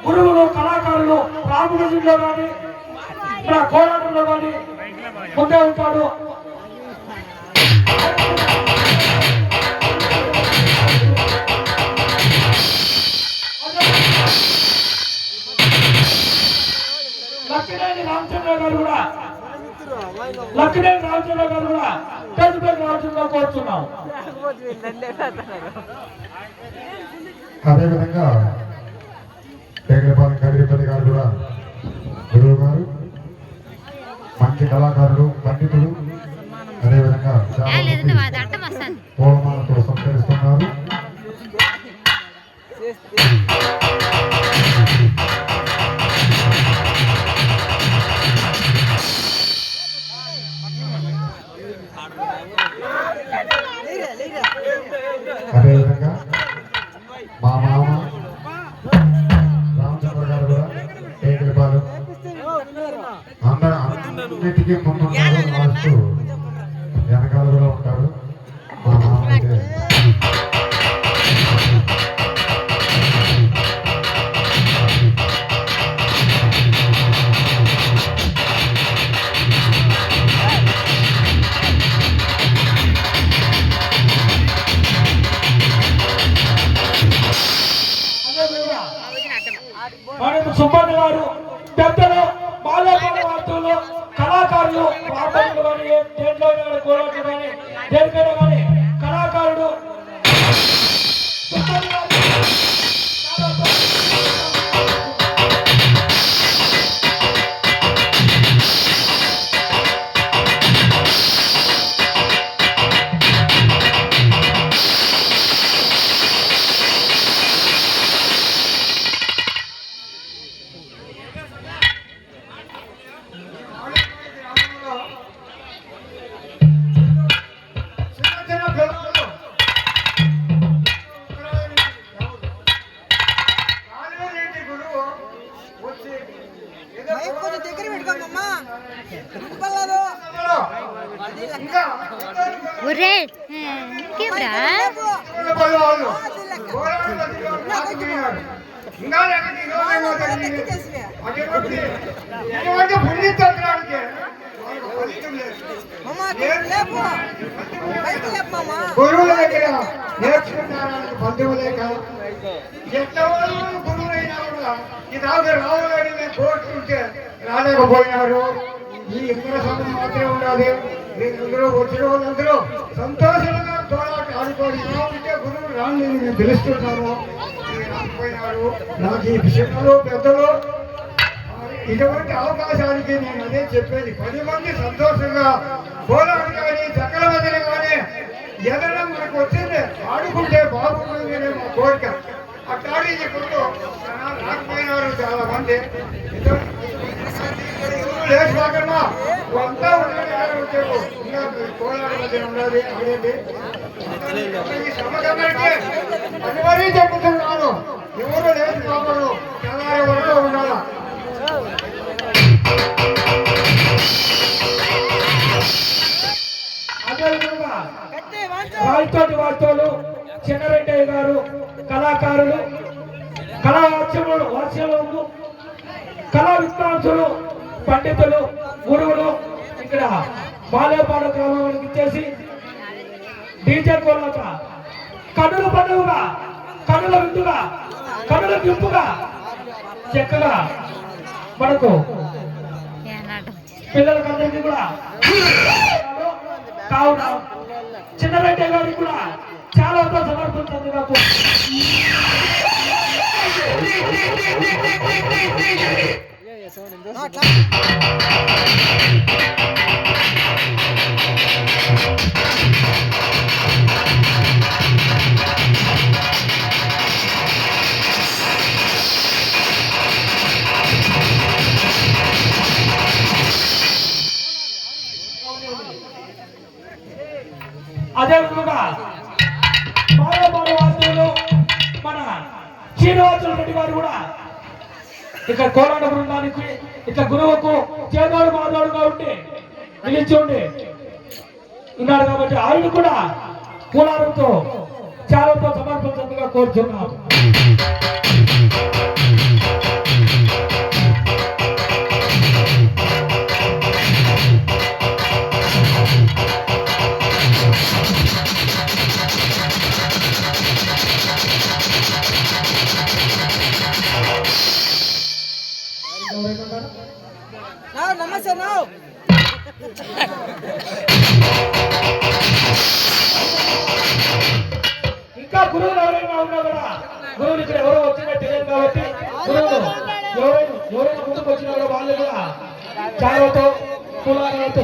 గురువులు కళాకారులు రామగుండంలో కానీ ఇక్కడ కోలాటంలో కానీ ముందే ఉంటాడు. లక్కినేని రామచంద్ర గారు కూడా తెలుగుపేట రామచంద్ర కోరుతున్నాం. అదేవిధంగా పేగలపాలెం కదిరిపల్లి గారు కూడా గురువు గారు మంచి కళాకారులు పండితులు అదేవిధంగా పూలమాలతో సంచరిస్తున్నారు. అదేవిధంగా మా మామ రామచంద్ర గారు కూడా పేగలపాలెం అన్నిటికీ ముందున్నారు. లాస్ట్ వెనకాల కూడా ఉంటారు మా మామ. అయితే సుబ్బన్న గారు పెద్దలు బాల్యపాల వార్తలు కళాకారులు వార్తలు కానీ దేంట్లో కోలాటలు కానీ దేనికైనా కానీ కళాకారుడు గురువుల దగ్గర నేర్చుకున్నారని బంధువు లేక ఎట్లా గురువులైనా కూడా ఈ రావు గారి కోరుకుంటే రాలేకపోయినారు. ఈ ఇతర సమయం మాత్రమే ఉండాలి. మీరందరూ వచ్చిన వాళ్ళందరూ సంతోషంగా తోలాట ఆడుకోవాలి. ఉంటే గురువు రాని నేను తెలుస్తున్నాను. రాకపోయినారు. నాకు ఈ విషయంలో పెద్దలు ఇటువంటి అవకాశానికి నేను అదే చెప్పేది. 10 మంది సంతోషంగా పోలాడు కానీ చక్కల మధ్యన కానీ ఏదైనా మనకు వచ్చింది ఆడుకుంటే బాగుంటుంది అనే మా కోరిక. అట్లాడి ఇప్పుడు రాకపోయినారు చాలా మంది. లేచిపోకన్నా అంతా ఉండాలి. ఇంకా పోలాడు మధ్య ఉండాలి ఆడేది. ఈ సమకరికి అది మరీ చెప్పుతున్నాను. ఎవరు లేచి కాపాడు తెల్లారి వరకు ఉండాలా. అదేవిధంగా రాయితోటి వార్తలు చిన్నరెడ్డయ్య గారు కళాకారులు కళా వర్షములు కళా విద్వాంసులు పండితులు గురువులు ఇక్కడ బాలేపాడు గ్రామానికి ఇచ్చేసి డీజే కోలాట కనుల పండుగగా కనుల విందుగా కనుల గింపుగా చక్కగా మనకు పిల్లలకందరికీ కూడా కావున చిన్నరెడ్డి గారికి కూడా చాలా సమర్పించింది. నాకు అదేవిధంగా వార్తలు మన శ్రీనివాసులు రెడ్డి గారు కూడా ఇక్కడ కోలాట బృందానికి ఇట్లా గురువుకు చేదోడు మాదోడుగా ఉండి నిలిచి ఉండి ఉన్నాడు. కాబట్టి ఆయన కూడా పూలాలతో చాలా సమర్పించగా కోరుచున్నాం. ఇంకా గురువులు ఎవరైనా ఉన్నా కూడా గురువులు ఇక్కడ ఎవరో వచ్చినా తెలియదు కాబట్టి గురువులు ఎవరైనా ముందుకు వచ్చినా కూడా వాళ్ళు కూడా చాలతో కులాలతో